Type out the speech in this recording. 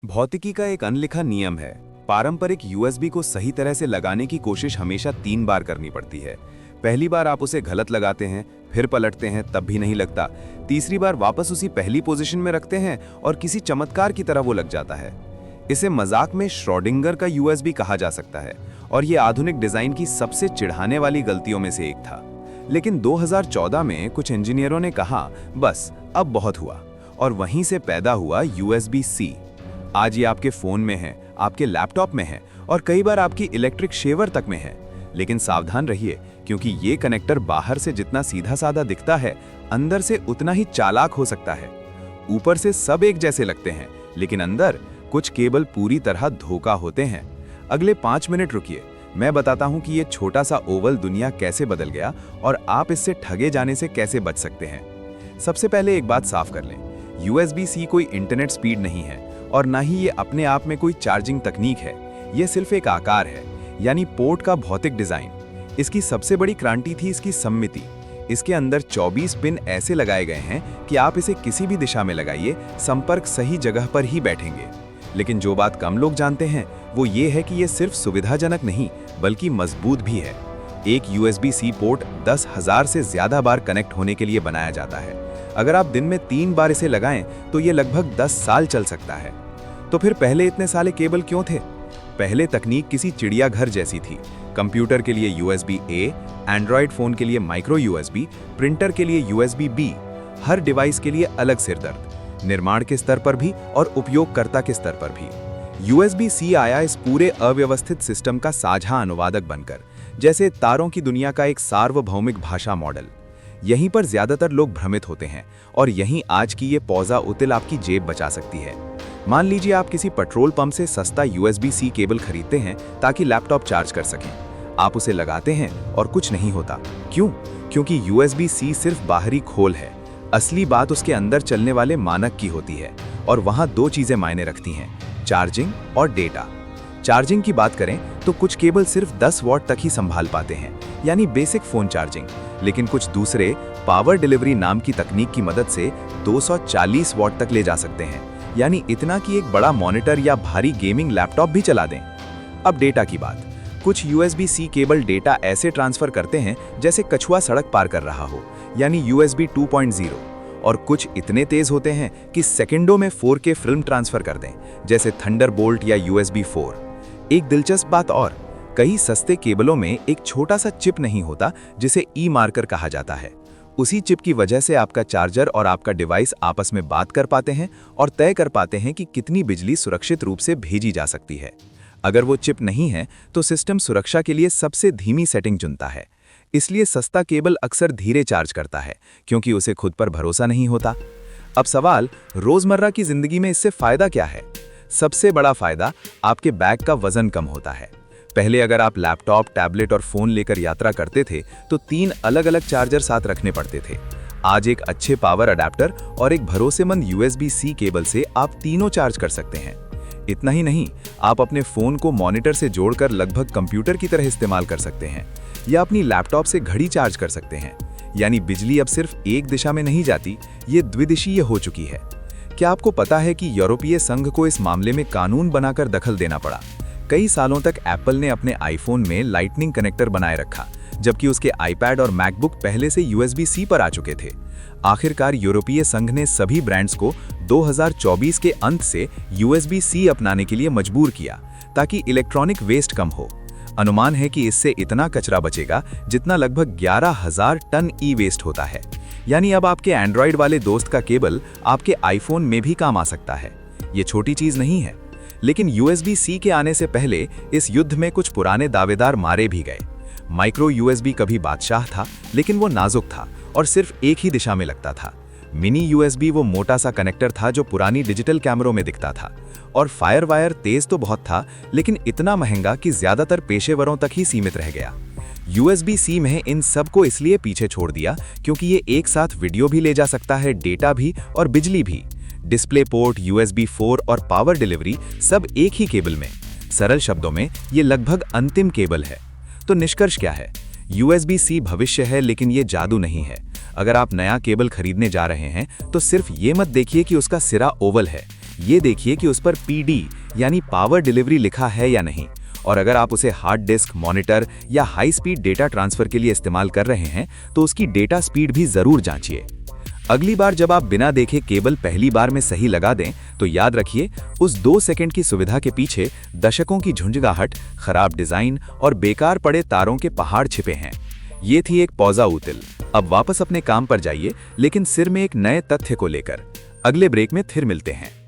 भौतिकी का एक अनलिखा नियम है। पारंपरिक यूएसबी को सही तरह से लगाने की कोशिश हमेशा 3 बार करनी पड़ती है। पहली बार आप उसे गलत लगाते हैं, फिर पलटते हैं, तब भी नहीं लगता। तीसरी बार वापस उसी पहली पोजीशन में रखते हैं और किसी चमत्कार की तरह वो लग जाता है। इसे मजाक में श्रोडिंगर का यूएसबी कहा जा सकता है और ये आधुनिक डिजाइन की सबसे चिढ़ाने वाली गलतियों में से एक था। लेकिन 2014 में कुछ इंजीनियरों ने कहा, बस अब बहुत हुआ, और वहीं से पैदा हुआ USB-C। आज ये आपके फोन में है, आपके लैपटॉप में है और कई बार आपकी इलेक्ट्रिक शेवर तक में है। लेकिन सावधान रहिए, क्योंकि ये कनेक्टर बाहर से जितना सीधा साधा दिखता है, अंदर से उतना ही चालाक हो सकता है। ऊपर से सब एक जैसे लगते हैं, लेकिन अंदर कुछ केबल पूरी तरह धोखा होते हैं। अगले 5 मिनट रुकिए, मैं बताता हूं कि ये छोटा सा ओवल दुनिया कैसे बदल गया और आप इससे ठगे जाने से कैसे बच सकते हैं। सबसे पहले एक बात साफ कर लें, USB-C कोई इंटरनेट स्पीड नहीं है और ना ही ये अपने आप में कोई चार्जिंग तकनीक है। ये सिर्फ एक आकार है, यानी पोर्ट का भौतिक डिजाइन। इसकी सबसे बड़ी क्रांति थी इसकी सम्मिति। इसके अंदर 24 पिन ऐसे लगाए गए हैं कि आप इसे किसी भी दिशा में लगाइए, संपर्क सही जगह पर ही बैठेंगे। लेकिन जो बात कम लोग जानते हैं वो ये है कि ये सिर्फ सुविधाजनक नहीं बल्कि मजबूत भी है। एक USB-C पोर्ट 10,000 से ज्यादा बार कनेक्ट होने के लिए बनाया जाता है। अगर आप दिन में 3 बार इसे लगाएं तो ये लगभग 10 साल चल सकता है। तो फिर पहले इतने सारे केबल क्यों थे? पहले तकनीक किसी चिड़ियाघर जैसी थी। कंप्यूटर के लिए USB-A, एंड्रॉयड फोन के लिए माइक्रो USB, प्रिंटर के लिए USB-B, हर डिवाइस के लिए अलग सिरदर्द, निर्माण के स्तर पर भी और उपयोगकर्ता के स्तर पर भी। USB-C आया इस पूरे अव्यवस्थित सिस्टम का साझा अनुवादक बनकर, जैसे तारों की दुनिया का एक सार्वभौमिक भाषा मॉडल। यहीं पर ज्यादातर लोग भ्रमित होते हैं और यहीं आज की ये पौजा उतिल आपकी जेब बचा सकती है। मान लीजिए आप किसी पेट्रोल पंप से सस्ता USB-C केबल खरीदते हैं ताकि लैपटॉप चार्ज कर सकें। आप उसे लगाते हैं और कुछ नहीं होता। क्यों? क्योंकि USB-C सिर्फ बाहरी खोल है। असली बात उसके अंदर चलने वाले मानक की होती है और वहां 2 चीजें मायने रखती हैं, चार्जिंग और डेटा। चार्जिंग की बात करें तो कुछ केबल सिर्फ 10 वॉट तक ही संभाल पाते हैं, यानी बेसिक फोन चार्जिंग। लेकिन कुछ दूसरे पावर डिलीवरी नाम की तकनीक की मदद से 240 वॉट तक ले जा सकते हैं, यानी इतना कि एक बड़ा मॉनिटर या भारी गेमिंग लैपटॉप भी चला दें। अब डेटा की बात, कुछ USB-C केबल डेटा ऐसे ट्रांसफर करते हैं जैसे कछुआ सड़क पार कर रहा हो, यानी USB 2.0, और कुछ इतने तेज होते हैं कि सेकंडों में 4K फिल्म ट्रांसफर कर दें, जैसे थंडरबोल्ट या USB 4। एक दिलचस्प बात और, कई सस्ते केबलों में एक छोटा सा चिप नहीं होता जिसे ई मार्कर कहा जाता है। उसी चिप की वजह से आपका चार्जर और आपका डिवाइस आपस में बात कर पाते हैं और तय कर पाते हैं कि कितनी बिजली सुरक्षित रूप से भेजी जा सकती है। अगर वो चिप नहीं है तो सिस्टम सुरक्षा के लिए सबसे धीमी सेटिंग चुनता है। इसलिए सस्ता केबल अक्सर धीरे चार्ज करता है, क्योंकि उसे खुद पर भरोसा नहीं होता। अब सवाल, रोजमर्रा की जिंदगी में इससे फायदा क्या है? सबसे बड़ा फायदा, आपके बैग का वजन कम होता है। पहले अगर आप लैपटॉप, टैबलेट और फोन लेकर यात्रा करते थे तो 3 अलग-अलग चार्जर साथ रखने पड़ते थे। आज एक अच्छे पावर अडेप्टर और एक भरोसेमंद USB-C केबल से आप तीनों चार्ज कर सकते हैं। इतना ही नहीं, आप अपने फोन को मॉनिटर से जोड़कर लगभग कंप्यूटर की तरह इस्तेमाल कर सकते हैं, या अपनी लैपटॉप से घड़ी चार्ज कर सकते हैं। यानी बिजली अब सिर्फ एक दिशा में नहीं जाती, ये द्विदिशीय हो चुकी है। क्या आपको पता है कि यूरोपीय संघ को इस मामले में कानून बनाकर दखल देना पड़ा? कई सालों तक एप्पल ने अपने आईफोन में लाइटनिंग कनेक्टर बनाए रखा, जबकि उसके आईपैड और मैकबुक पहले से USB-C पर आ चुके थे। आखिरकार यूरोपीय संघ ने सभी ब्रांड्स को 2024 के अंत से USB-C अपनाने के लिए मजबूर किया, ताकि इलेक्ट्रॉनिक वेस्ट कम हो। अनुमान है कि इससे इतना कचरा बचेगा जितना लगभग 11,000 टन ई वेस्ट होता है। यानी अब आपके एंड्रॉयड वाले दोस्त का केबल आपके आईफोन में भी काम आ सकता है। ये छोटी चीज नहीं है। लेकिन USB-C के आने से पहले इस युद्ध में कुछ पुराने दावेदार मारे भी गए। माइक्रो USB कभी बादशाह था, लेकिन वो नाजुक था और सिर्फ एक ही दिशा में लगता था। मिनी USB वो मोटा सा कनेक्टर था जो पुरानी डिजिटल कैमरों में दिखता था। और फायरवायर तेज तो बहुत था, लेकिन इतना महंगा कि ज्यादातर पेशेवरों तक ही सीमित रह गया। USB-C में इन सब को इसलिए पीछे छोड़ दिया क्योंकि ये एक साथ वीडियो भी ले जा सकता है, डेटा भी और बिजली भी। डिस्प्ले पोर्ट, USB 4 और पावर डिलीवरी सब एक ही केबल में। सरल शब्दों में ये लगभग अंतिम केबल है। तो निष्कर्ष क्या है? USB-C भविष्य है, लेकिन ये जादू नहीं है। अगर आप नया केबल खरीदने जा रहे हैं तो सिर्फ ये मत देखिए कि उसका सिरा ओवल है, ये देखिए कि उस पर PD यानी पावर डिलीवरी लिखा है या नहीं, और अगर आप उसे हार्ड डिस्क, मॉनिटर या हाई स्पीड डेटा ट्रांसफर के लिए इस्तेमाल कर रहे हैं तो उसकी डेटा स्पीड भी जरूर जांचिए। अगली बार जब आप बिना देखे केबल पहली बार में सही लगा दें तो याद रखिए उस 2 सेकंड की सुविधा के पीछे दशकों की झुंझुगाहट, खराब डिजाइन और बेकार पड़े तारों के पहाड़ छिपे हैं। ये थी एक पौजा उतिल। अब वापस अपने काम पर जाइए, लेकिन सिर में एक नए तथ्य को लेकर। अगले ब्रेक में फिर मिलते हैं।